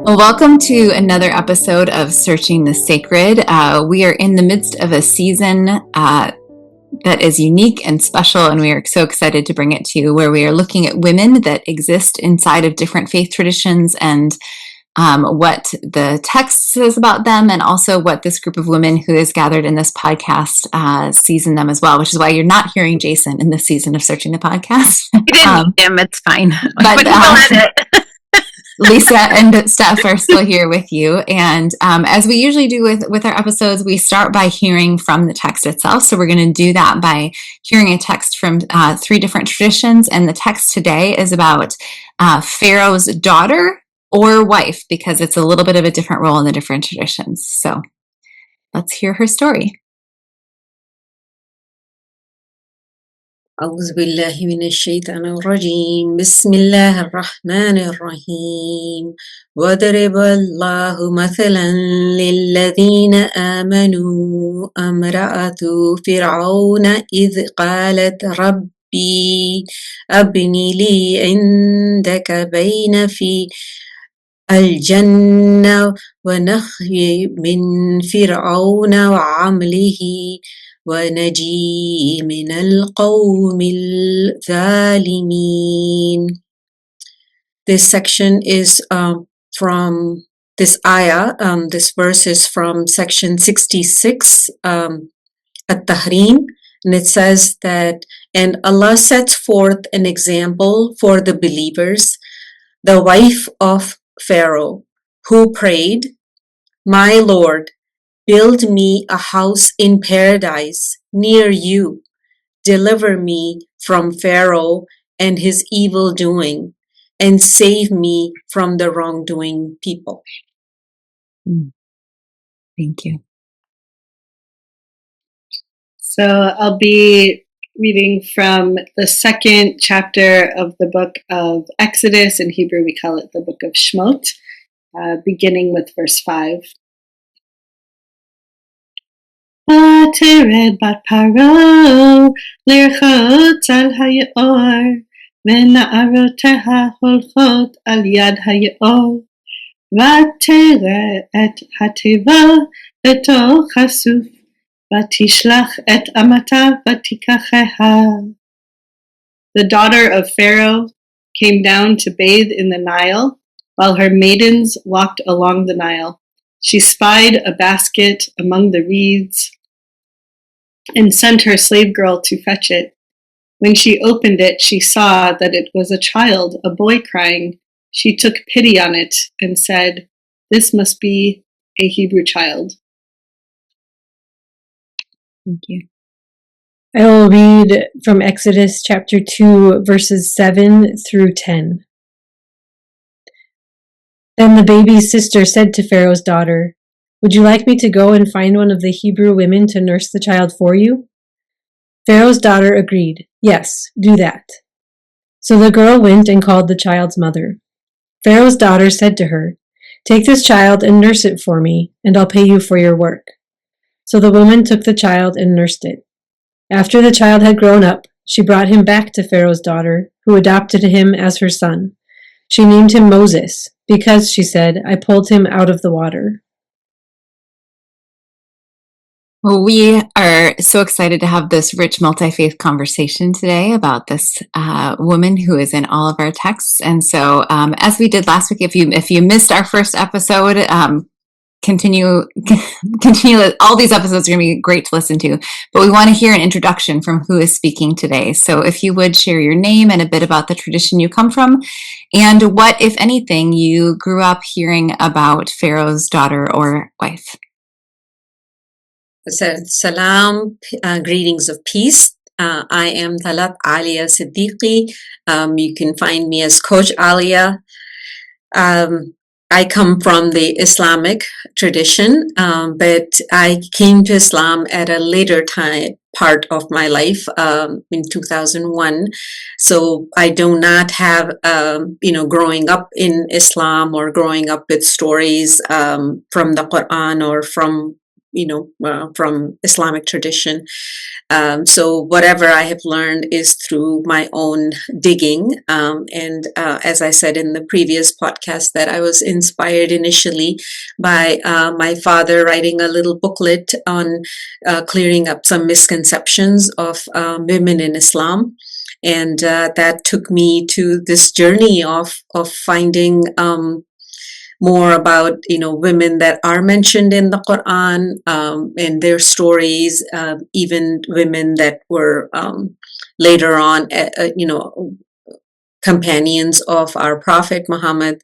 Well, welcome to another episode of Searching the Sacred. We are in the midst of a season that is unique and special, and we are so excited to bring it to you, where we are looking at women that exist inside of different faith traditions and what the text says about them, and also what this group of women who is gathered in this podcast sees in them as well, which is why you're not hearing Jason in this season of Searching the Podcast. You didn't need him, it's fine. But Lisa and Steph are still here with you. And as we usually do with our episodes, we start by hearing from the text itself. So we're going to do that by hearing a text from three different traditions. And the text today is about Pharaoh's daughter or wife, because it's a little bit of a different role in the different traditions. So let's hear her story. أعوذ بالله من الشيطان الرجيم بسم الله الرحمن الرحيم وضرب الله مثلا للذين آمنوا امرأة فرعون إذ قالت ربي أبني لي عندك بين في الجنة ونخي من فرعون وعمله ونجي من القوم الظالمين. This section is from this ayah. This verse is from section 66, At-Tahrim, and it says that, and Allah sets forth an example for the believers, the wife of Pharaoh, who prayed, "My Lord, build me a house in paradise near you. Deliver me from Pharaoh and his evil doing, and save me from the wrongdoing people." Thank you. So I'll be reading from the second chapter of the book of Exodus. In Hebrew, we call it the book of Shmot, beginning with verse 5. ותרד בת פרעה לרחוץ על היאור, ונערותיה הולכות על יד היאור, ותראה את התיבה בתוך הסוף, ותשלח את אמתה ותיקחיה. The daughter of Pharaoh came down to bathe in the Nile, while her maidens walked along the Nile. She spied a basket among the reeds and sent her slave girl to fetch it. When she opened it, she saw that it was a child, a boy crying. She took pity on it and said, "This must be a Hebrew child." Thank you. I will read from Exodus chapter 2, verses 7 through 10. Then the baby's sister said to Pharaoh's daughter, "Would you like me to go and find one of the Hebrew women to nurse the child for you?" Pharaoh's daughter agreed. "Yes, do that." So the girl went and called the child's mother. Pharaoh's daughter said to her, "Take this child and nurse it for me, and I'll pay you for your work." So the woman took the child and nursed it. After the child had grown up, she brought him back to Pharaoh's daughter, who adopted him as her son. She named him Moses, because, she said, "I pulled him out of the water." Well, we are so excited to have this rich multi-faith conversation today about this woman who is in all of our texts. And so, as we did last week, if you missed our first episode, continue. All these episodes are going to be great to listen to, but we want to hear an introduction from who is speaking today. So if you would share your name and a bit about the tradition you come from, and what, if anything, you grew up hearing about Pharaoh's daughter or wife. Salam, greetings of peace. I am Talat Alia Siddiqui. You can find me as Coach Alia. I come from the Islamic tradition, but I came to Islam at a later part of my life, in 2001. So I do not have, growing up in Islam or growing up with stories from the Quran or from from Islamic tradition. So whatever I have learned is through my own digging. And as I said in the previous podcast, that I was inspired initially by my father writing a little booklet on clearing up some misconceptions of women in Islam. And that took me to this journey of finding more about women that are mentioned in the Quran and their stories, even women that were later on companions of our Prophet Muhammad.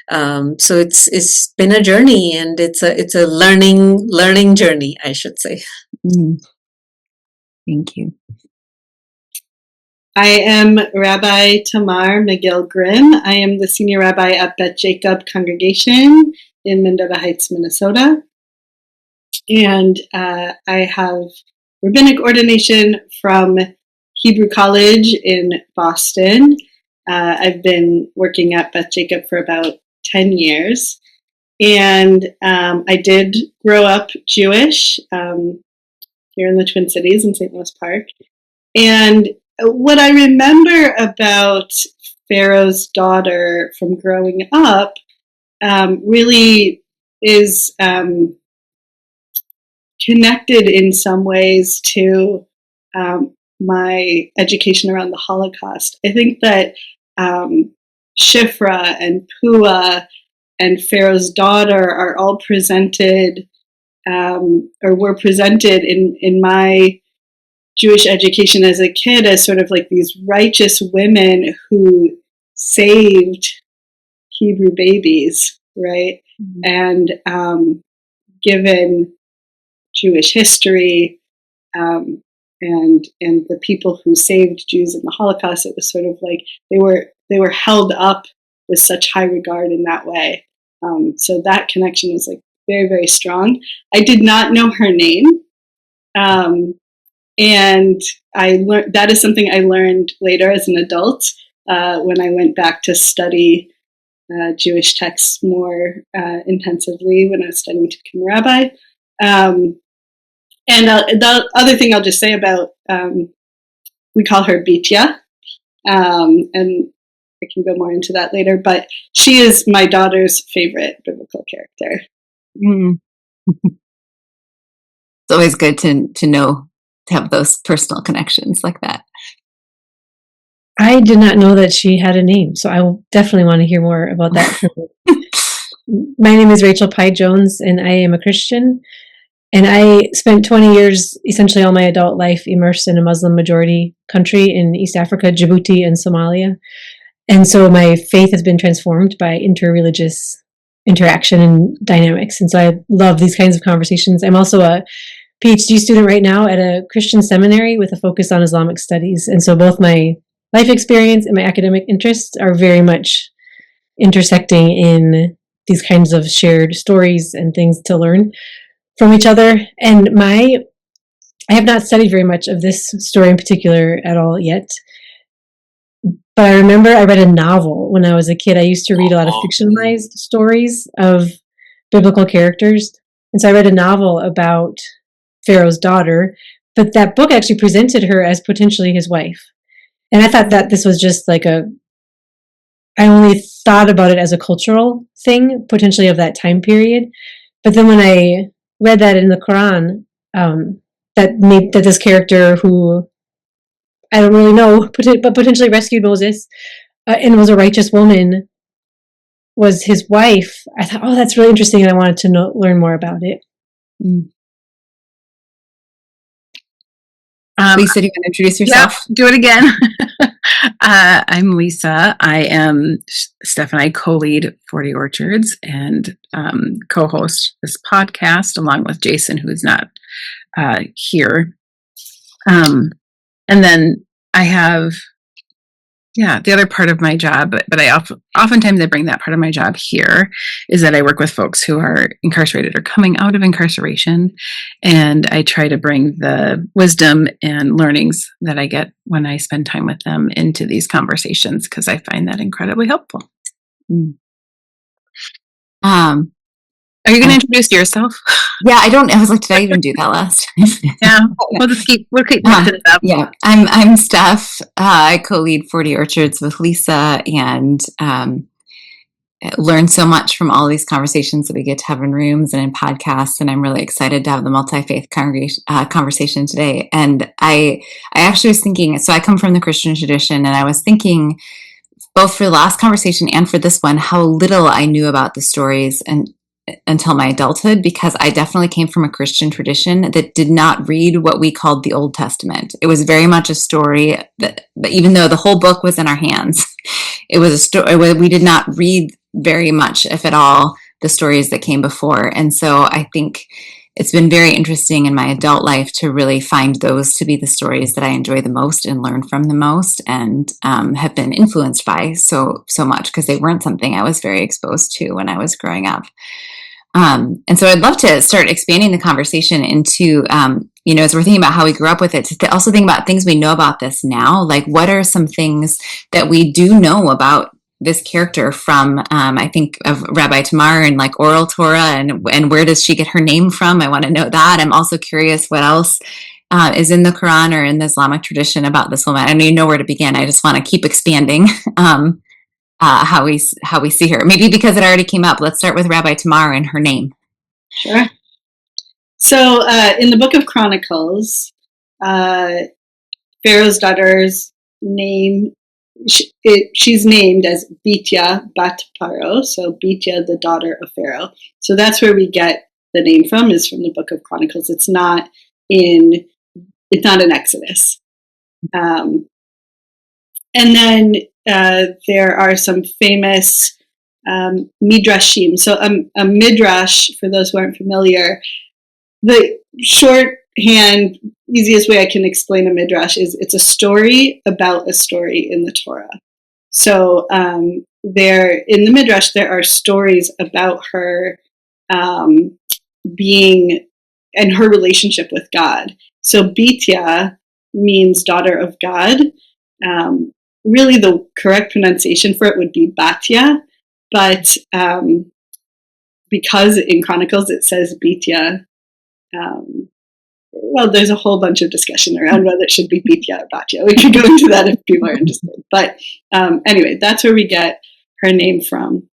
So it's been a journey, and it's a learning journey, I should say. Thank you. I am Rabbi Tamar Magill-Grimm. I am the Senior Rabbi at Beth Jacob Congregation in Mendota Heights, Minnesota. And I have Rabbinic Ordination from Hebrew College in Boston. I've been working at Beth Jacob for about 10 years. And I did grow up Jewish here in the Twin Cities in St. Louis Park. And what I remember about Pharaoh's daughter from growing up really is connected in some ways to my education around the Holocaust. I think that Shifra and Pua and Pharaoh's daughter are all presented or were presented in my Jewish education as a kid as sort of like these righteous women who saved Hebrew babies, right? And given Jewish history and the people who saved Jews in the Holocaust, it was sort of like they were held up with such high regard in that way. So that connection was like very, very strong. I did not know her name. And I learned that is something I learned later as an adult when I went back to study Jewish texts more intensively when I was studying to become a rabbi. And the other thing I'll just say about we call her Bityah, and I can go more into that later. But she is my daughter's favorite biblical character. It's always good to know. To have those personal connections like that. I did not know that she had a name, so I will definitely want to hear more about that. My name is Rachel Pye Jones, and I am a Christian. And I spent 20 years, essentially all my adult life, immersed in a Muslim majority country in East Africa, Djibouti, and Somalia. And so my faith has been transformed by interreligious interaction and dynamics. And so I love these kinds of conversations. I'm also a PhD student right now at a Christian seminary with a focus on Islamic studies. And so both my life experience and my academic interests are very much intersecting in these kinds of shared stories and things to learn from each other. And I have not studied very much of this story in particular at all yet. But I remember I read a novel when I was a kid. I used to read a lot of fictionalized stories of biblical characters. And so I read a novel about Pharaoh's daughter, but that book actually presented her as potentially his wife. And I thought that this was just like I only thought about it as a cultural thing, potentially of that time period. But then when I read that in the Quran, that this character who, I don't really know, but potentially rescued Moses and was a righteous woman, was his wife, I thought, oh, that's really interesting, and I wanted to learn more about it. Lisa, do you want to introduce yourself? Yep, do it again. I'm Lisa. I am Steph and I co-lead 40 Orchards and co-host this podcast along with Jason, who is not here. And then I have, the other part of my job, but I oftentimes I bring that part of my job here, is that I work with folks who are incarcerated or coming out of incarceration, and I try to bring the wisdom and learnings that I get when I spend time with them into these conversations, because I find that incredibly helpful. And Are you going to introduce yourself? Yeah, I was like, did I even do that last? Yeah, we'll keep mixing it up. Yeah, I'm Steph. I co-lead 40 Orchards with Lisa, and learn so much from all these conversations that we get to have in rooms and in podcasts. And I'm really excited to have the multi-faith congregation conversation today. And I actually was thinking, so I come from the Christian tradition, and I was thinking both for the last conversation and for this one, how little I knew about the stories until my adulthood, because I definitely came from a Christian tradition that did not read what we called the Old Testament. It was very much a story that even though the whole book was in our hands, it was a story. We did not read very much, if at all, the stories that came before. And so I think it's been very interesting in my adult life to really find those to be the stories that I enjoy the most and learn from the most, and have been influenced by so much, because they weren't something I was very exposed to when I was growing up. And so I'd love to start expanding the conversation into, as we're thinking about how we grew up with it, to also think about things we know about this now. Like, what are some things that we do know about this character from, I think of Rabbi Tamar and like oral Torah, and where does she get her name from? I want to know that. I'm also curious what else is in the Quran or in the Islamic tradition about this woman. I don't even know where to begin. I just want to keep expanding how we see her. Maybe because it already came up, let's start with Rabbi Tamar and her name. Sure. So in the Book of Chronicles, Pharaoh's daughter's name, she's named as Bityah bat Pharaoh, so Bityah, the daughter of Pharaoh. So that's where we get the name from, is from the Book of Chronicles. It's not in Exodus. And then there are some famous midrashim. So a midrash, for those who aren't familiar, the shorthand, easiest way I can explain a midrash is it's a story about a story in the Torah. So there, in the midrash, there are stories about her being and her relationship with God. So Bityah means daughter of God. Really, the correct pronunciation for it would be Bityah, but because in Chronicles it says Bityah, well, there's a whole bunch of discussion around whether it should be Bityah or Bityah. We could go into that if people are interested. But anyway, that's where we get her name from.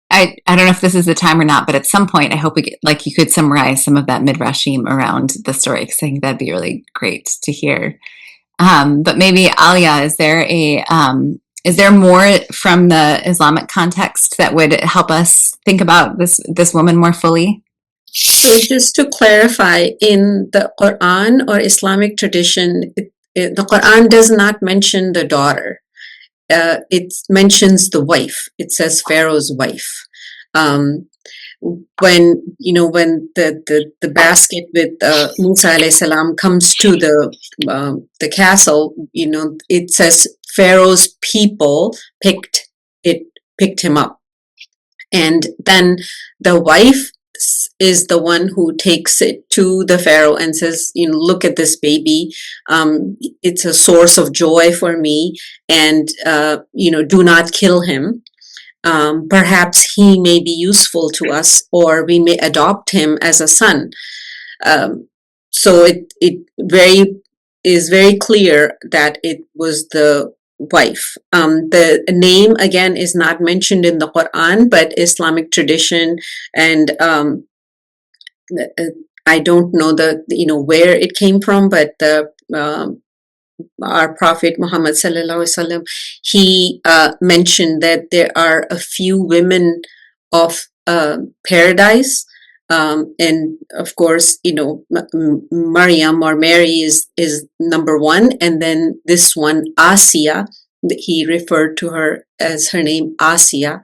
I don't know if this is the time or not, but at some point, I hope we get, like, you could summarize some of that midrashim around the story, because I think that'd be really great to hear. But maybe Aliya, is there more from the Islamic context that would help us think about this woman more fully? So just to clarify, in the Quran or Islamic tradition, the Quran does not mention the daughter. It mentions the wife. It says Pharaoh's wife. When the basket with Musa alayhi salam comes to the castle, it says Pharaoh's people picked him up, and then the wife is the one who takes it to the Pharaoh and says, look at this baby. It's a source of joy for me, and do not kill him. Perhaps he may be useful to us, or we may adopt him as a son. So it is very clear that it was the wife. The name, again, is not mentioned in the Quran, but Islamic tradition, and I don't know where it came from, but our Prophet Muhammad sallallahu alaihi wasallam, he mentioned that there are a few women of paradise, and of course, Maryam or Mary is number one, and then this one, Asiya, he referred to her as her name Asiya.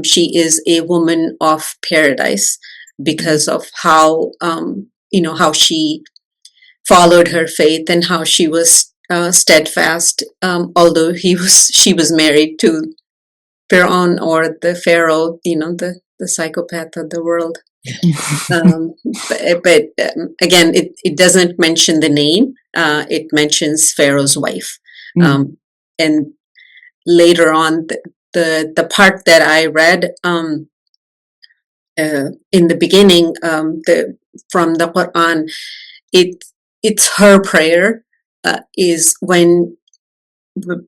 She is a woman of paradise because of how how she followed her faith and how she was steadfast, although she was married to Pharaoh, or the Pharaoh, the psychopath of the world. But again, it doesn't mention the name. It mentions Pharaoh's wife. And later on, the part that I read in the beginning, from the Quran, it's her prayer is when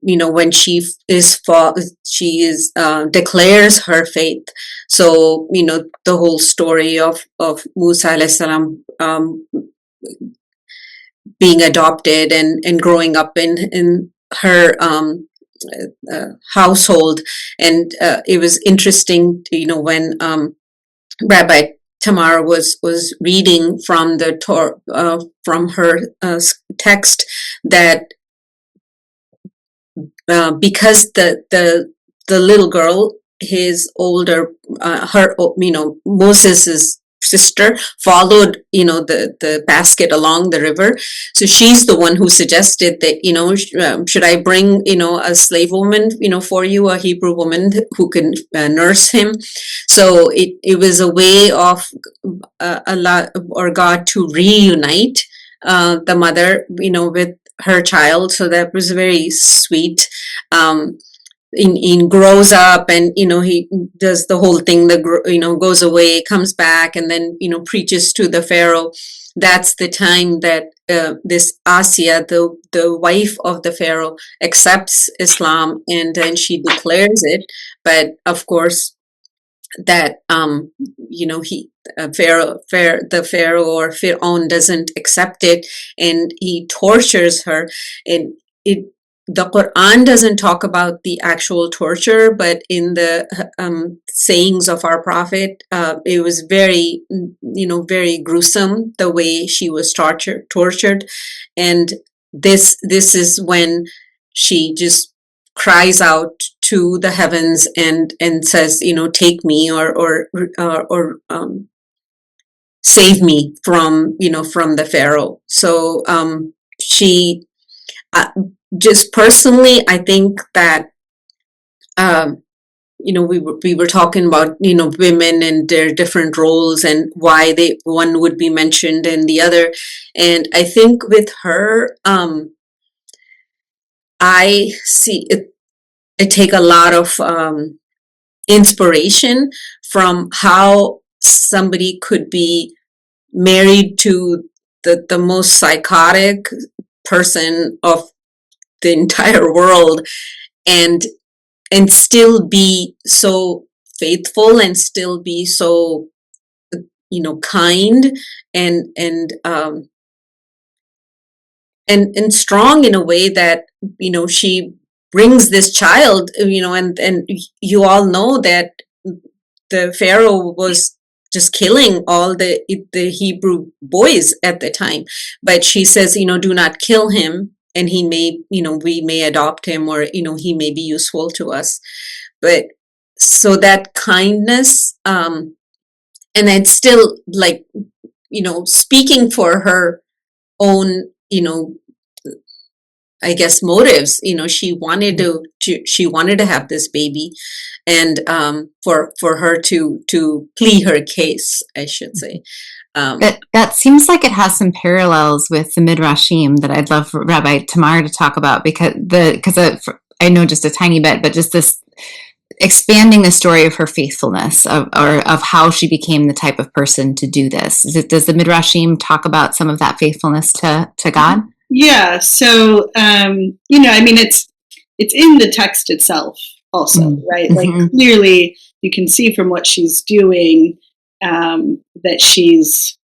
when she declares her faith. So the whole story of Musa alayhi salam being adopted and growing up in her household, and it was interesting when Rabbi Tamar was reading from the from her text, that because the little girl, his older Moses's sister, followed the basket along the river, so she's the one who suggested that should I bring a slave woman for you, a Hebrew woman who can nurse him. So it was a way of Allah or God to reunite the mother with her child. So that was very sweet. In grows up, and he does the whole thing, goes away, comes back, and then preaches to the Pharaoh. That's the time that this Asiya, the wife of the Pharaoh, accepts Islam, and then she declares it. But of course, that the Pharaoh or Pharaoh doesn't accept it, and he tortures her. And the Quran doesn't talk about the actual torture, but in the sayings of our Prophet, it was very very gruesome the way she was tortured. And this is when she just cries out to the heavens and says, take me, or save me from the Pharaoh. So she just personally, I think that we were talking about women and their different roles and why one would be mentioned and the other, and I think with her, I see it. I take a lot of inspiration from how somebody could be married to the most psychotic person of the entire world, and still be so faithful, and still be so kind, and strong, in a way that she brings this child, and you all know that the Pharaoh was just killing all the Hebrew boys at the time, but she says, do not kill him, and he may, we may adopt him, or he may be useful to us. But so that kindness, and it's still like speaking for her own I guess motives. She wanted to have this baby, and for her to plead her case, I should say. That seems like it has some parallels with the Midrashim that I'd love for Rabbi Tamar to talk about, because I know just a tiny bit, but just this expanding the story of her faithfulness, of how she became the type of person to do this. Does the Midrashim talk about some of that faithfulness to God? Yeah. So, it's in the text itself also, right? Like, clearly you can see from what she's doing, that she's,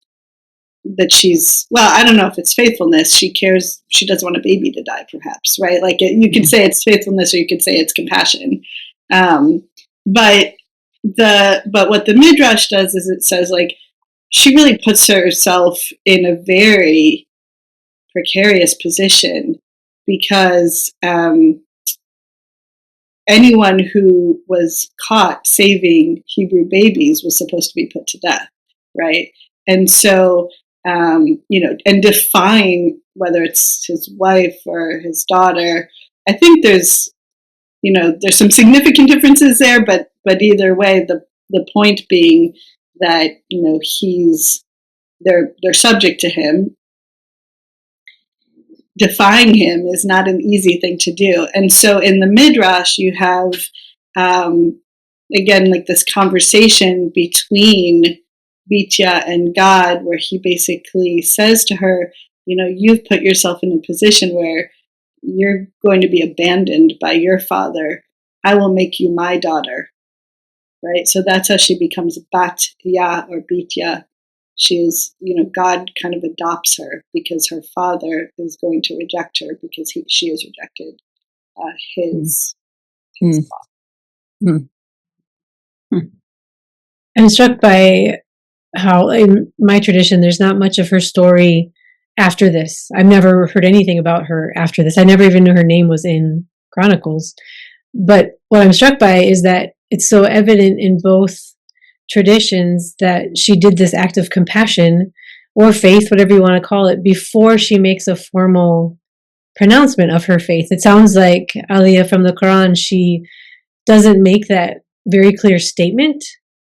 well, I don't know if it's faithfulness. She cares. She doesn't want a baby to die, perhaps, right? Like, you could say it's faithfulness, or you could say it's compassion. But what the Midrash does is it says, like, she really puts herself in a very precarious position, because anyone who was caught saving Hebrew babies was supposed to be put to death, right? And so, and define whether it's his wife or his daughter. I think there's some significant differences there, but either way, the point being that they're subject to him. Defying him is not an easy thing to do. And so in the Midrash, you have again, like this conversation between Bityah and God, where he basically says to her, you've put yourself in a position where you're going to be abandoned by your father. I will make you my daughter. Right? So that's how she becomes Bityah or Bityah. She's, God kind of adopts her because her father is going to reject her because she has rejected his law. I'm struck by how in my tradition, there's not much of her story after this. I've never heard anything about her after this. I never even knew her name was in Chronicles. But what I'm struck by is that it's so evident in both traditions that she did this act of compassion or faith, whatever you want to call it, before she makes a formal pronouncement of her faith. It sounds like Aliyah from the Quran, she doesn't make that very clear statement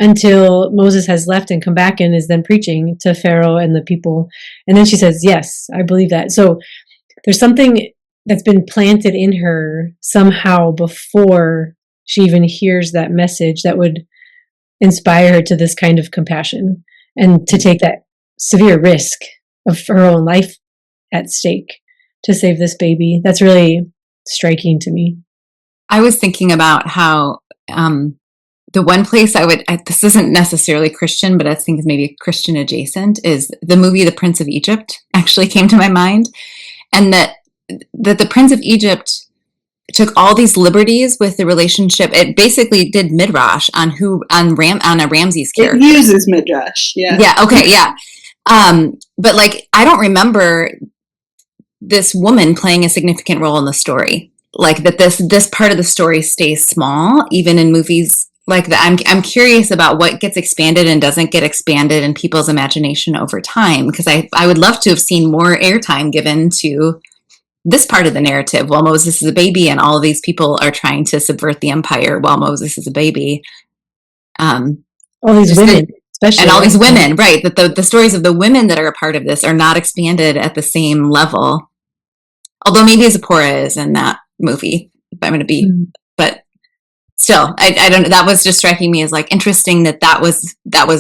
until Moses has left and come back and is then preaching to Pharaoh and the people. And then she says, yes, I believe that. So there's something that's been planted in her somehow before she even hears that message that would inspire her to this kind of compassion and to take that severe risk of her own life at stake to save this baby. That's really striking to me. I was thinking about how the one place this isn't necessarily Christian, but I think is maybe Christian adjacent, is the movie The Prince of Egypt actually came to my mind. And that the Prince of Egypt took all these liberties with the relationship. It basically did midrash on a Ramses character. It uses midrash, yeah. Yeah, okay, yeah. But like, I don't remember this woman playing a significant role in the story. Like that this part of the story stays small, even in movies like that. I'm curious about what gets expanded and doesn't get expanded in people's imagination over time, because I would love to have seen more airtime given to this part of the narrative while Moses is a baby and all of these people are trying to subvert the empire while Moses is a baby. All these women, especially. And all these women, right. That the stories of the women that are a part of this are not expanded at the same level. Although maybe Zipporah is in that movie, if I'm going to be, but still, I don't know. That was just striking me as like interesting that was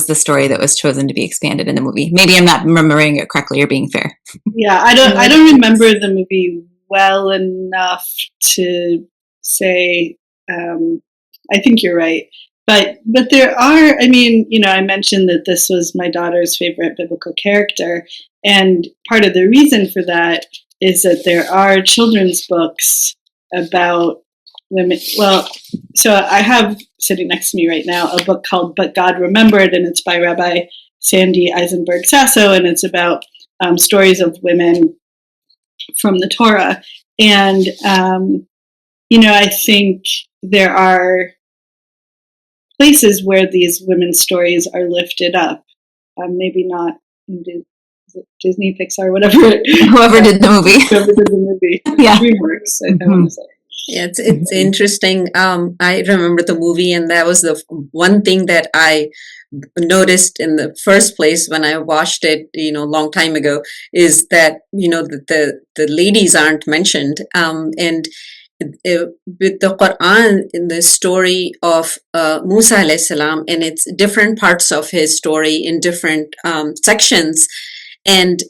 the story that was chosen to be expanded in the movie. Maybe I'm not remembering it correctly or being fair. Yeah, I don't remember the movie well enough to say. I think you're right, but there are. I mean, I mentioned that this was my daughter's favorite biblical character, and part of the reason for that is that there are children's books about women. Well, so I have sitting next to me right now a book called But God Remembered, and it's by Rabbi Sandy Eisenberg Sasso, and it's about stories of women from the Torah. And, I think there are places where these women's stories are lifted up. Maybe not in Disney, Pixar, whatever. Whoever did the movie. Whoever did the movie. Yeah. DreamWorks, I want to say. Yeah, it's interesting. I remember the movie, and that was the one thing that I noticed in the first place when I watched it, a long time ago, is that the ladies aren't mentioned. And with the Quran, in the story of Musa alayhi salam, and it's different parts of his story in different sections, and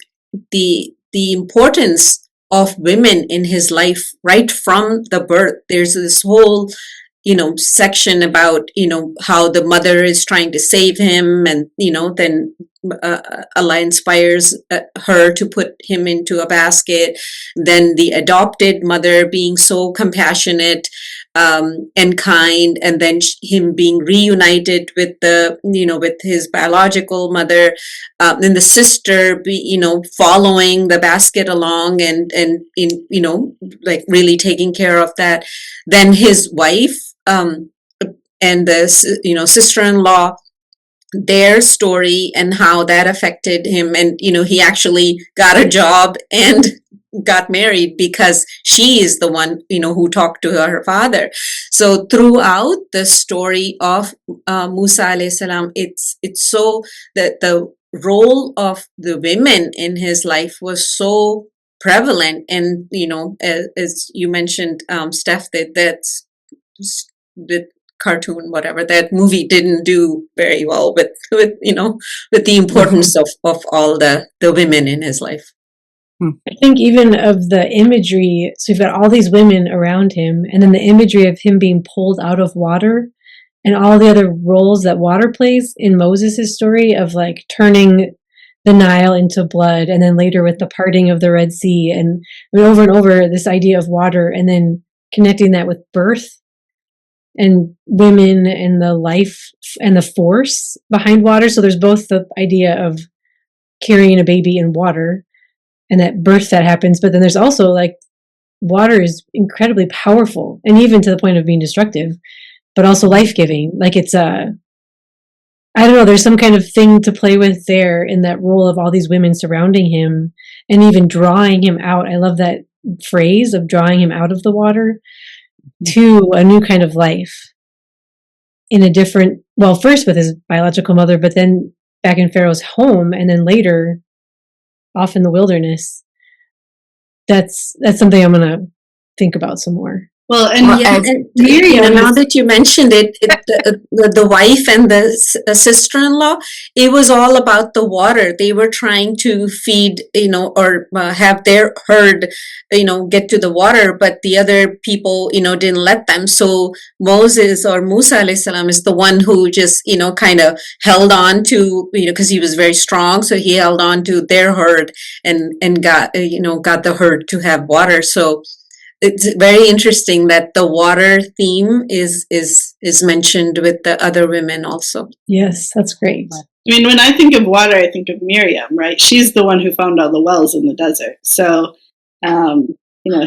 the importance of women in his life right from the birth. There's this whole section about how the mother is trying to save him, and then Allah inspires her to put him into a basket. Then the adopted mother being so compassionate and kind, and then him being reunited with with his biological mother, then the sister following the basket along and like really taking care of that. Then his wife and the sister-in-law, their story and how that affected him, and he actually got a job and got married because she is the one who talked to her father. So throughout the story of Musa alayhi salam, it's so that the role of the women in his life was so prevalent. And as you mentioned, Steph, that cartoon, whatever, that movie didn't do very well with the importance of all the women in his life. I think even of the imagery, so you've got all these women around him, and then the imagery of him being pulled out of water and all the other roles that water plays in Moses' story of like turning the Nile into blood, and then later with the parting of the Red Sea, and over and over this idea of water, and then connecting that with birth and women and the life and the force behind water. So there's both the idea of carrying a baby in water and that birth that happens, but then there's also like water is incredibly powerful, and even to the point of being destructive, but also life-giving. Like it's I don't know, there's some kind of thing to play with there in that role of all these women surrounding him and even drawing him out. I love that phrase of drawing him out of the water to a new kind of life in a different, well, first with his biological mother, but then back in Pharaoh's home, and then later off in the wilderness. That's something I'm going to think about some more. Well, and Miriam, now that you mentioned it, the wife and the sister-in-law, it was all about the water. They were trying to feed, or have their herd, get to the water, but the other people, didn't let them. So Moses, or Musa alayhi salam, is the one who just, kind of held on to, because he was very strong. So he held on to their herd and got the herd to have water. So it's very interesting that the water theme is mentioned with the other women also. Yes, that's great. I mean, when I think of water, I think of Miriam, right? She's the one who found all the wells in the desert. So,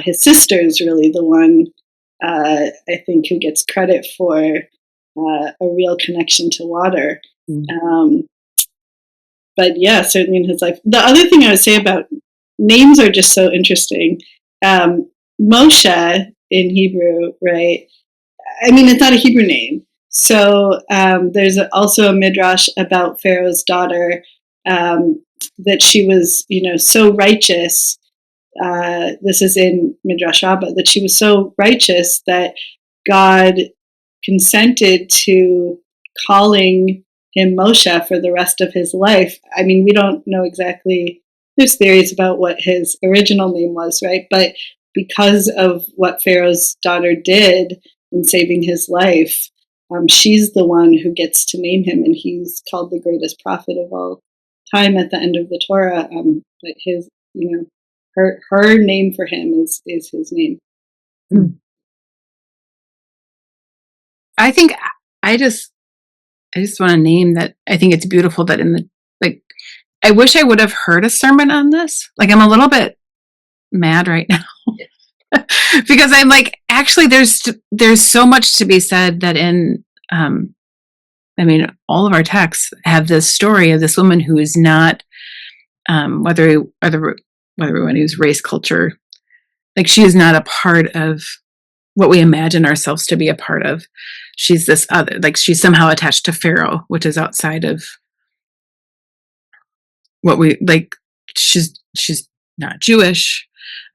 his sister is really the one, I think, who gets credit for a real connection to water. But yeah, certainly in his life. The other thing I would say about names are just so interesting. Moshe in Hebrew, right? I mean, it's not a Hebrew name. So there's also a midrash about Pharaoh's daughter, that she was, so righteous. This is in Midrash Rabbah, that she was so righteous that God consented to calling him Moshe for the rest of his life. I mean, we don't know exactly. There's theories about what his original name was, right? But because of what Pharaoh's daughter did in saving his life, she's the one who gets to name him, and he's called the greatest prophet of all time at the end of the Torah. But his, her name for him is his name. I think I just want to name that. I think it's beautiful that I wish I would have heard a sermon on this. Like, I'm a little bit mad right now because I'm like, actually there's so much to be said that in all of our texts have this story of this woman who is not whether we want to use race, culture, like she is not a part of what we imagine ourselves to be a part of. She's this other, like she's somehow attached to Pharaoh, which is outside of what we like. She's not Jewish.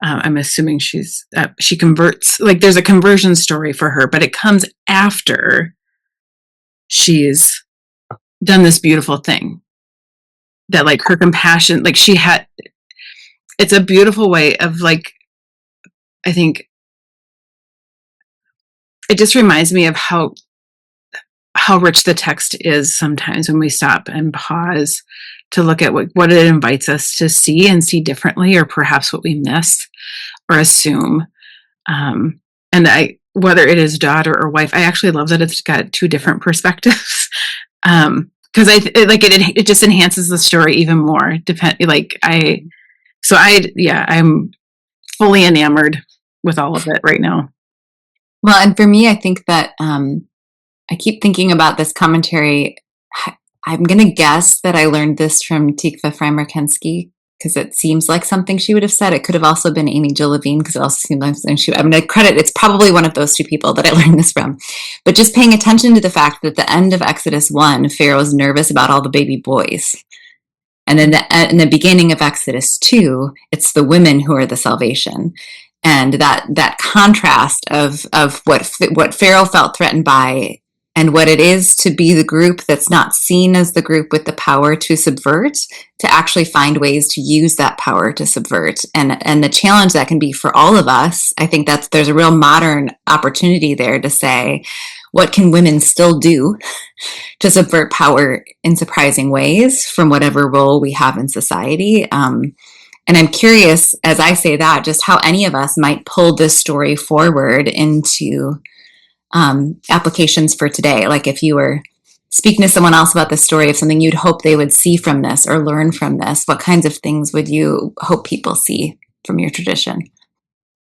I'm assuming she converts, like there's a conversion story for her, but it comes after she's done this beautiful thing that like her compassion, like it's a beautiful way of like, I think it just reminds me of how rich the text is sometimes when we stop and pause to look at what it invites us to see and see differently, or perhaps what we miss or assume. And whether it is daughter or wife, I actually love that it's got two different perspectives. Because it just enhances the story even more. I'm fully enamored with all of it right now. Well, and for me, I think that I keep thinking about this commentary. I'm going to guess that I learned this from Tikva Freimer-Kensky, because it seems like something she would have said. It could have also been Amy Jill Levine, because it also seems like something I'm going to credit. It's probably one of those two people that I learned this from. But just paying attention to the fact that at the end of Exodus 1, Pharaoh's nervous about all the baby boys. And then in the beginning of Exodus 2, it's the women who are the salvation. And that contrast of what Pharaoh felt threatened by and what it is to be the group that's not seen as the group with the power to subvert, to actually find ways to use that power to subvert. And the challenge that can be for all of us, I think there's a real modern opportunity there to say, what can women still do to subvert power in surprising ways from whatever role we have in society? And I'm curious, as I say that, just how any of us might pull this story forward into applications for today. Like if you were speaking to someone else about the story of something you'd hope they would see from this or learn from this, what kinds of things would you hope people see from your tradition?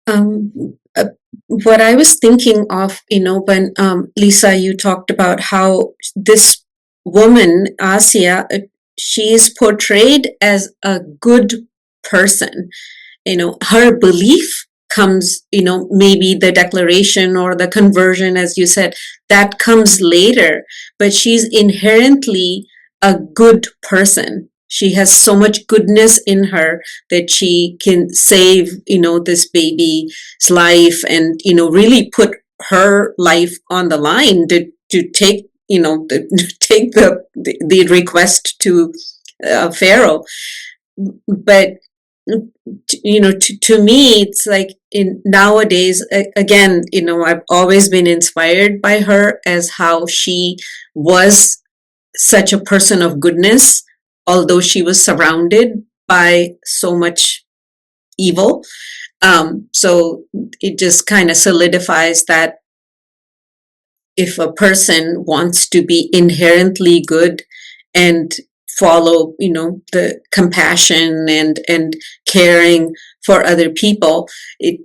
What I was thinking of, when Lisa, you talked about how this woman, Asiya, she is portrayed as a good person. Her belief comes, maybe the declaration or the conversion, as you said, that comes later, but she's inherently a good person. She has so much goodness in her that she can save, this baby's life and, really put her life on the line to take, take the request to Pharaoh. But to me, it's like in nowadays, again, I've always been inspired by her as how she was such a person of goodness, although she was surrounded by so much evil. So it just kind of solidifies that if a person wants to be inherently good and follow, the compassion and caring for other people, the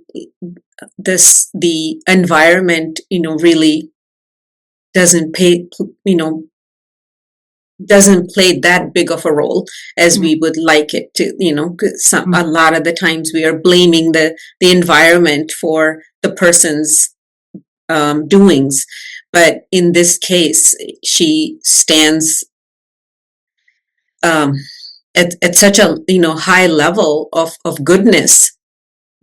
environment, really doesn't play that big of a role as we would like it to. A lot of the times we are blaming the environment for the person's doings, but in this case, she stands at such a high level of goodness,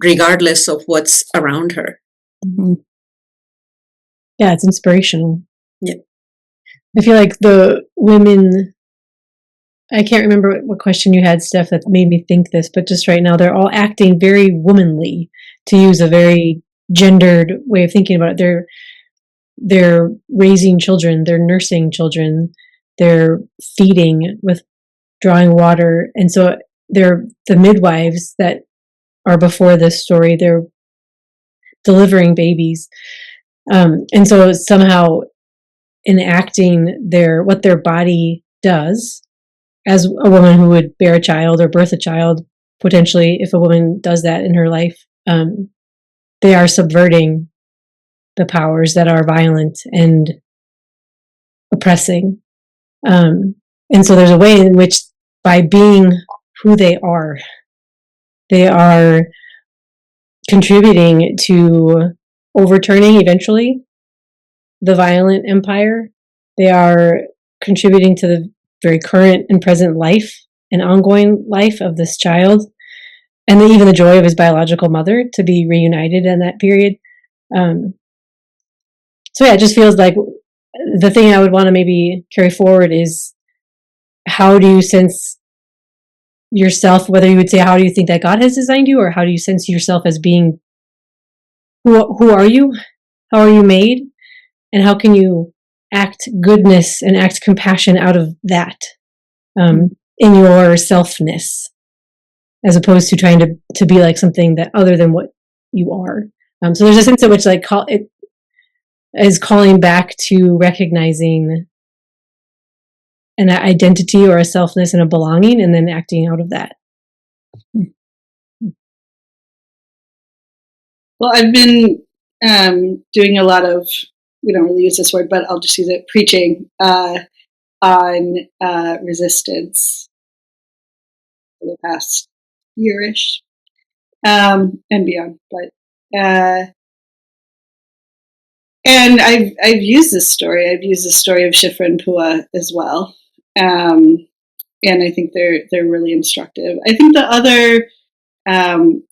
regardless of what's around her. Mm-hmm. Yeah, it's inspirational. Yeah, I feel like the women, I can't remember what question you had, Steph, that made me think this, but just right now they're all acting very womanly, to use a very gendered way of thinking about it. They're raising children, they're nursing children, they're feeding with drawing water. And so they're the midwives that are before this story, they're delivering babies. And so somehow enacting what their body does as a woman who would bear a child or birth a child, potentially, if a woman does that in her life, they are subverting the powers that are violent and oppressing. And so there's a way in which, by being who they are contributing to overturning eventually the violent empire. They are contributing to the very current and present life and ongoing life of this child, and even the joy of his biological mother to be reunited in that period. So yeah, it just feels like the thing I would want to maybe carry forward is, how do you sense yourself, whether you would say, how do you think that God has designed you, or how do you sense yourself as being, who are you? How are you made? And how can you act goodness and act compassion out of that, in your selfness, as opposed to trying to be like something that other than what you are. So there's a sense in which it is calling back to recognizing an identity or a selfness and a belonging, and then acting out of that. Well, I've been doing a lot of, we don't really use this word, but I'll just use it, preaching on resistance for the past year-ish and beyond. But and I've used this story. I've used the story of Shifra and Puah as well, and I think they're really instructive. I think the other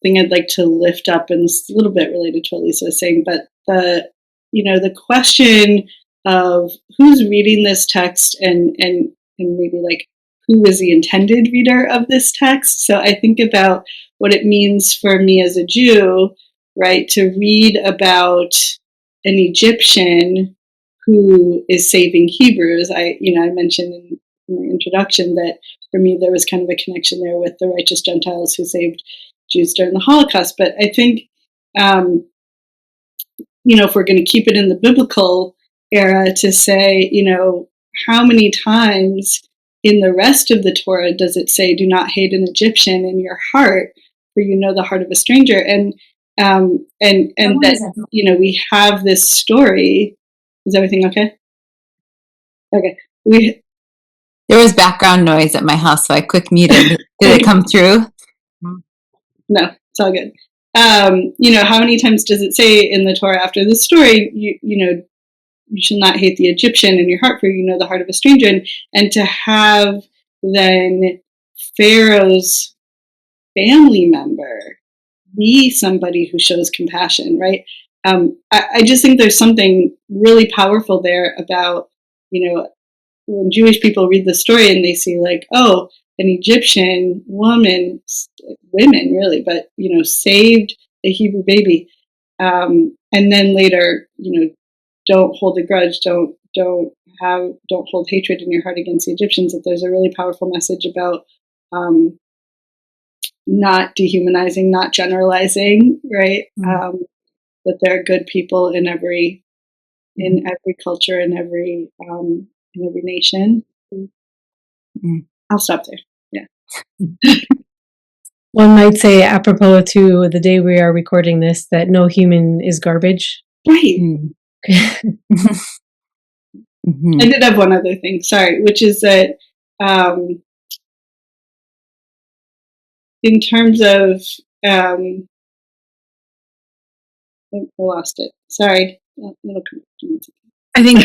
thing I'd like to lift up, and this is a little bit related to what Lisa was saying, but the question of who's reading this text and maybe like who was the intended reader of this text. So I think about what it means for me as a Jew, right, to read about an Egyptian who is saving Hebrews. I mentioned in my introduction that for me there was kind of a connection there with the righteous Gentiles who saved Jews during the Holocaust. But I think, if we're going to keep it in the biblical era, to say, how many times in the rest of the Torah does it say, "Do not hate an Egyptian in your heart, for you know the heart of a stranger"? And that we have this story. Is everything okay? Okay. There was background noise at my house, so I quick muted. Did it come through? No, it's all good. How many times does it say in the Torah after this story, you shall not hate the Egyptian in your heart, for you know the heart of a stranger, and to have then Pharaoh's family member be somebody who shows compassion, right? I just think there's something really powerful there about, when Jewish people read the story and they see like, oh, an Egyptian women really, but, saved a Hebrew baby. And then later, don't hold a grudge, don't hold hatred in your heart against the Egyptians. That there's a really powerful message about not dehumanizing, not generalizing, right? That there are good people in every culture, in every nation. I'll stop there. Yeah. One might say, apropos to the day we are recording this, that no human is garbage. Right. I did have one other thing, sorry, which is that in terms of, I lost it. Sorry. I think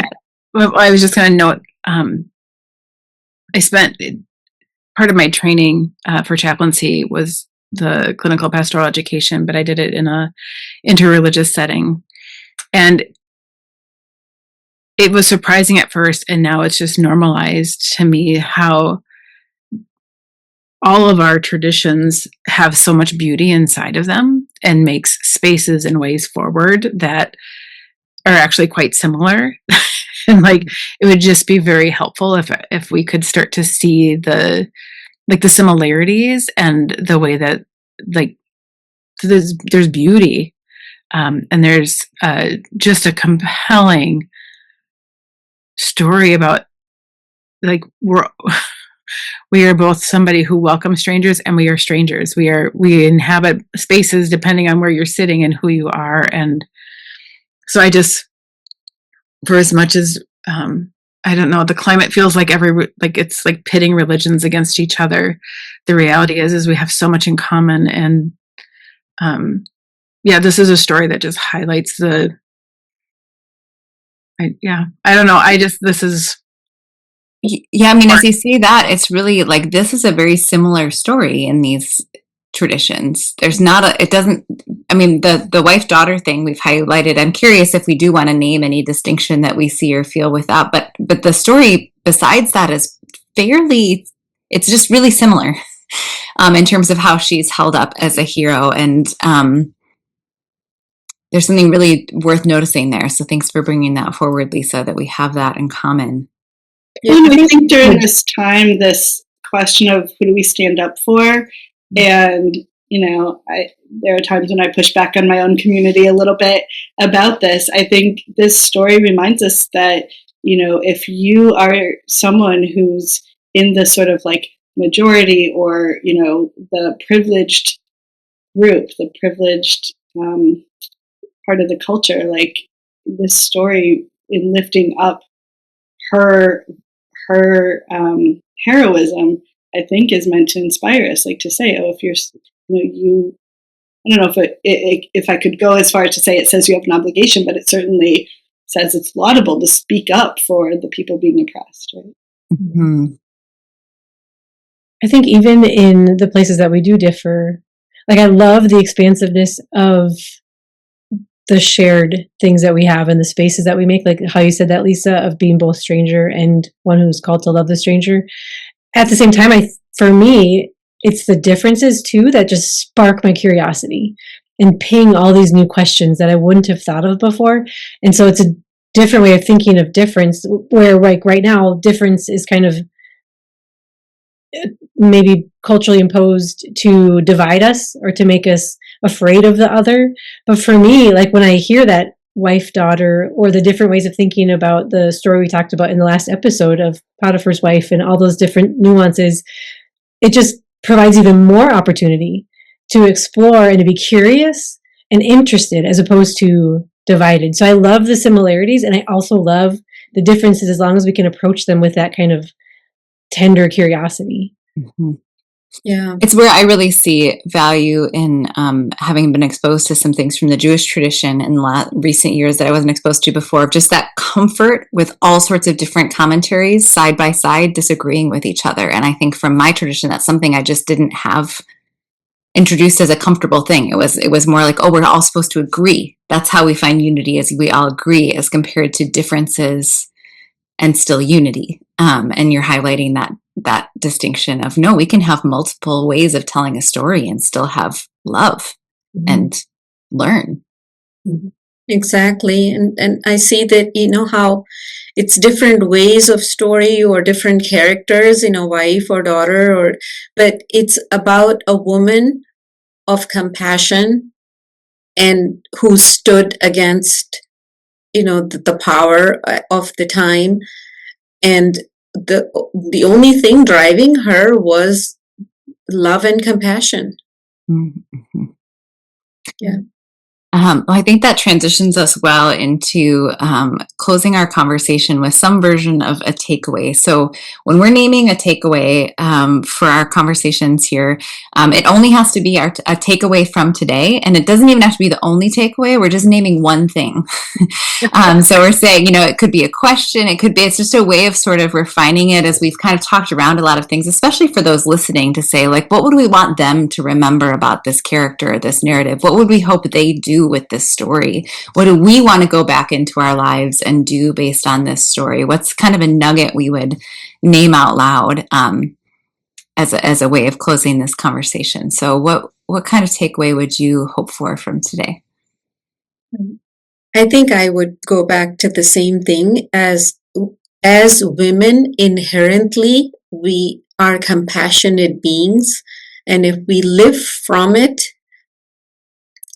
I was just going to note, I spent part of my training for chaplaincy was the clinical pastoral education, but I did it in a interreligious setting. And it was surprising at first, and now it's just normalized to me how all of our traditions have so much beauty inside of them and makes spaces and ways forward that are actually quite similar. And like, it would just be very helpful if we could start to see the similarities and the way that like there's beauty, and there's just a compelling story about like we are both somebody who welcomes strangers, and we are strangers. We inhabit spaces depending on where you're sitting and who you are. And so I just, for as much as I don't know, the climate feels like it's like pitting religions against each other. The reality is we have so much in common. And this is a story that just highlights I don't know. I mean, as you say that, it's really like, this is a very similar story in these traditions. There's not the wife-daughter thing we've highlighted. I'm curious if we do want to name any distinction that we see or feel with that, but the story besides that is it's just really similar in terms of how she's held up as a hero. And there's something really worth noticing there. So thanks for bringing that forward, Lisa, that we have that in common. Well, I think during this time, this question of who do we stand up for, and there are times when I push back on my own community a little bit about this. I think this story reminds us that, if you are someone who's in the sort of like majority, or, the privileged group, the privileged part of the culture, like this story in lifting up her heroism, I think, is meant to inspire us, like to say, oh, if you're, I don't know if I could go as far as to say it says you have an obligation, but it certainly says it's laudable to speak up for the people being oppressed, right? Mm-hmm. I think even in the places that we do differ, like I love the expansiveness of the shared things that we have and the spaces that we make, like how you said that, Lisa, of being both stranger and one who's called to love the stranger. At the same time, for me, it's the differences too that just spark my curiosity and ping all these new questions that I wouldn't have thought of before. And so it's a different way of thinking of difference, where like right now, difference is kind of maybe culturally imposed to divide us or to make us afraid of the other. But for me, like when I hear that wife, daughter, or the different ways of thinking about the story we talked about in the last episode of Potiphar's wife and all those different nuances, it just provides even more opportunity to explore and to be curious and interested as opposed to divided. So I love the similarities, and I also love the differences as long as we can approach them with that kind of tender curiosity. Mm-hmm. Yeah. It's where I really see value in having been exposed to some things from the Jewish tradition in recent years that I wasn't exposed to before. Just that comfort with all sorts of different commentaries side by side, disagreeing with each other. And I think from my tradition, that's something I just didn't have introduced as a comfortable thing. It was more like, oh, we're all supposed to agree. That's how we find unity, as we all agree, as compared to differences and still unity. And you're highlighting that distinction of, no, we can have multiple ways of telling a story and still have love and learn. Exactly. And I see that, how it's different ways of story or different characters, wife or daughter, but it's about a woman of compassion and who stood against, the power of the time. And the only thing driving her was love and compassion. Mm-hmm. Yeah. I think that transitions us well into closing our conversation with some version of a takeaway. So when we're naming a takeaway for our conversations here, it only has to be a takeaway from today. And it doesn't even have to be the only takeaway. We're just naming one thing. So we're saying, it could be a question. It's just a way of sort of refining it as we've kind of talked around a lot of things, especially for those listening, to say, like, what would we want them to remember about this character, this narrative? What would we hope they do with this story? What do we want to go back into our lives and do based on this story? What's kind of a nugget we would name out loud as a way of closing this conversation? So what kind of takeaway would you hope for from today? I think I would go back to the same thing as women, inherently, we are compassionate beings. And if we live from it,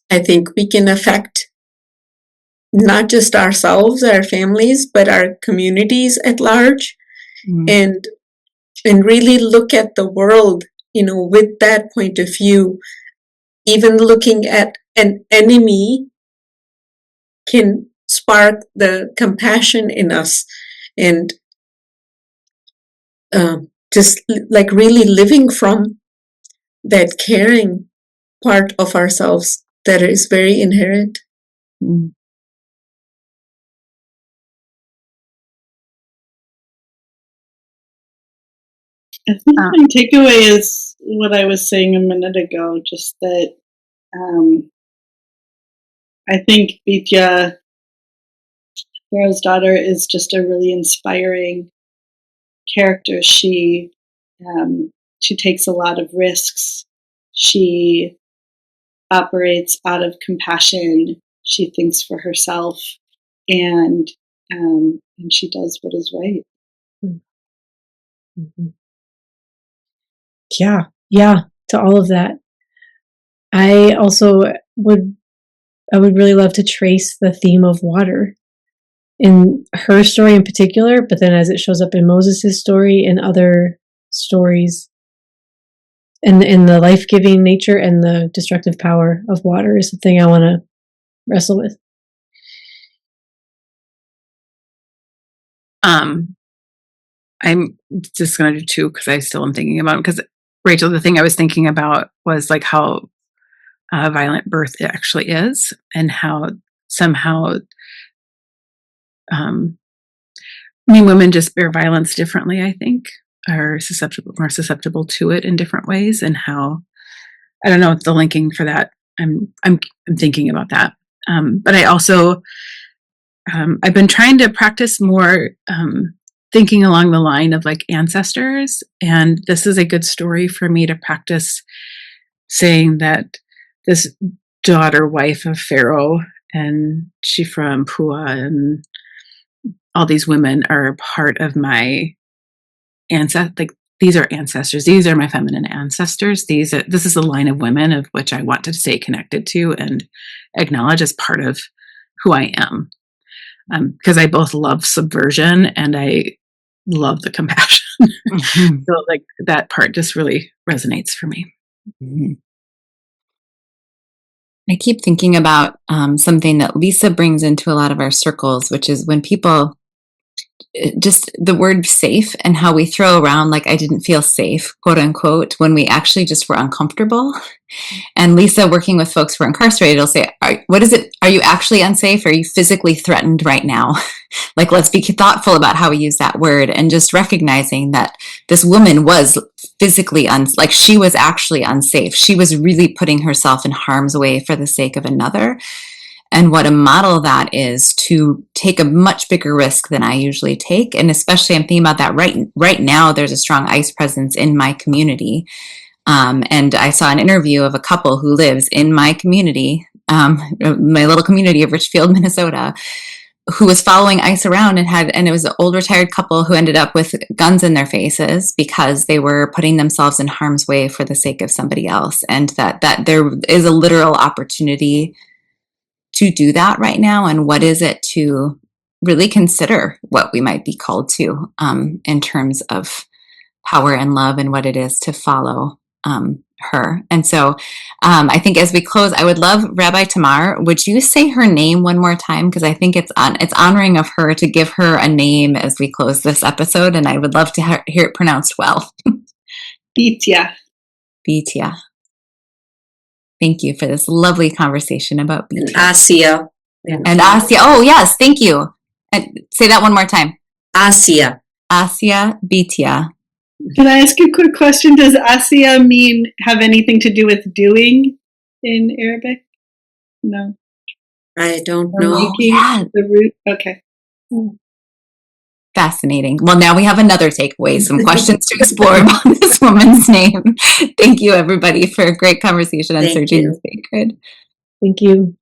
I think we can affect not just ourselves, our families, but our communities at large. And really look at the world, with that point of view. Even looking at an enemy can spark the compassion in us, and just like really living from that caring part of ourselves that is very inherent. I think my takeaway is what I was saying a minute ago, just that I think Bityah, Pharaoh's daughter, is just a really inspiring character. She takes a lot of risks. She operates out of compassion. She thinks for herself, and she does what is right. Mm-hmm. Yeah, to all of that. I also would really love to trace the theme of water in her story in particular, but then as it shows up in Moses' story and other stories, and in the life-giving nature and the destructive power of water is something I want to wrestle with. I'm just going to do two because I still am thinking about it. Because Rachel, the thing I was thinking about was like how violent birth it actually is, and how somehow, women just bear violence differently. I think are more susceptible to it in different ways, and how I don't know the linking for that. I'm thinking about that. But I also, I've been trying to practice more thinking along the line of like ancestors. And this is a good story for me to practice saying that this daughter, wife of Pharaoh, and she from Pua, and all these women are part of my ancestors. Like, these are ancestors. These are my feminine ancestors. This is the line of women of which I want to stay connected to and acknowledge as part of who I am. Because I both love subversion and I love the compassion. Mhm. So like that part just really resonates for me. Mhm. I keep thinking about something that Lisa brings into a lot of our circles, which is when people just the word safe and how we throw around like I didn't feel safe, quote unquote, when we actually just were uncomfortable. And Lisa, working with folks who are incarcerated, will say, what is it? Are you actually unsafe? Are you physically threatened right now? Like, let's be thoughtful about how we use that word, and just recognizing that this woman was physically like she was actually unsafe. She was really putting herself in harm's way for the sake of another. And what a model that is to take a much bigger risk than I usually take. And especially I'm thinking about that right now, there's a strong ICE presence in my community. And I saw an interview of a couple who lives in my community, my little community of Richfield, Minnesota, who was following ICE around and it was an old retired couple who ended up with guns in their faces because they were putting themselves in harm's way for the sake of somebody else. And that there is a literal opportunity to do that right now. And what is it to really consider what we might be called to in terms of power and love, and what it is to follow her. And so I think as we close, I would love Rabbi Tamar, would you say her name one more time? Because I think it's honoring of her to give her a name as we close this episode. And I would love to hear it pronounced well. Bityah. Bityah. Thank you for this lovely conversation about And Bityah. Asiya. And Asiya. Oh, yes. Thank you. And say that one more time. Asiya. Asiya Bityah. Can I ask you a quick question? Does Asiya have anything to do with doing in Arabic? No. I don't know. Making yeah. the root? Okay. Fascinating. Well, now we have another takeaway, some questions to explore about this woman's name. Thank you, everybody, for a great conversation on Thank Searching you. the Sacred. Thank you.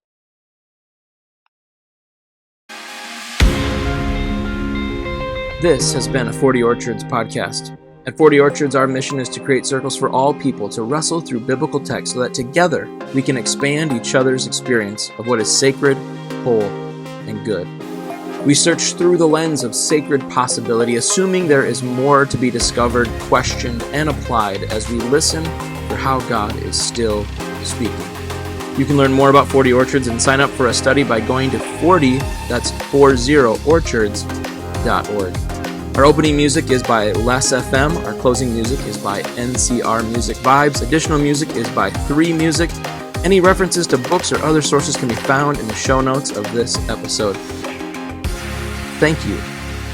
This has been a 40 Orchards podcast. At 40 Orchards, our mission is to create circles for all people to wrestle through biblical text so that together we can expand each other's experience of what is sacred, whole, and good. We search through the lens of sacred possibility, assuming there is more to be discovered, questioned, and applied as we listen for how God is still speaking. You can learn more about 40 Orchards and sign up for a study by going to 40orchards.org. Our opening music is by Les FM. Our closing music is by NCR Music Vibes. Additional music is by 3 Music. Any references to books or other sources can be found in the show notes of this episode. Thank you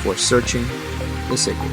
for searching the sacred.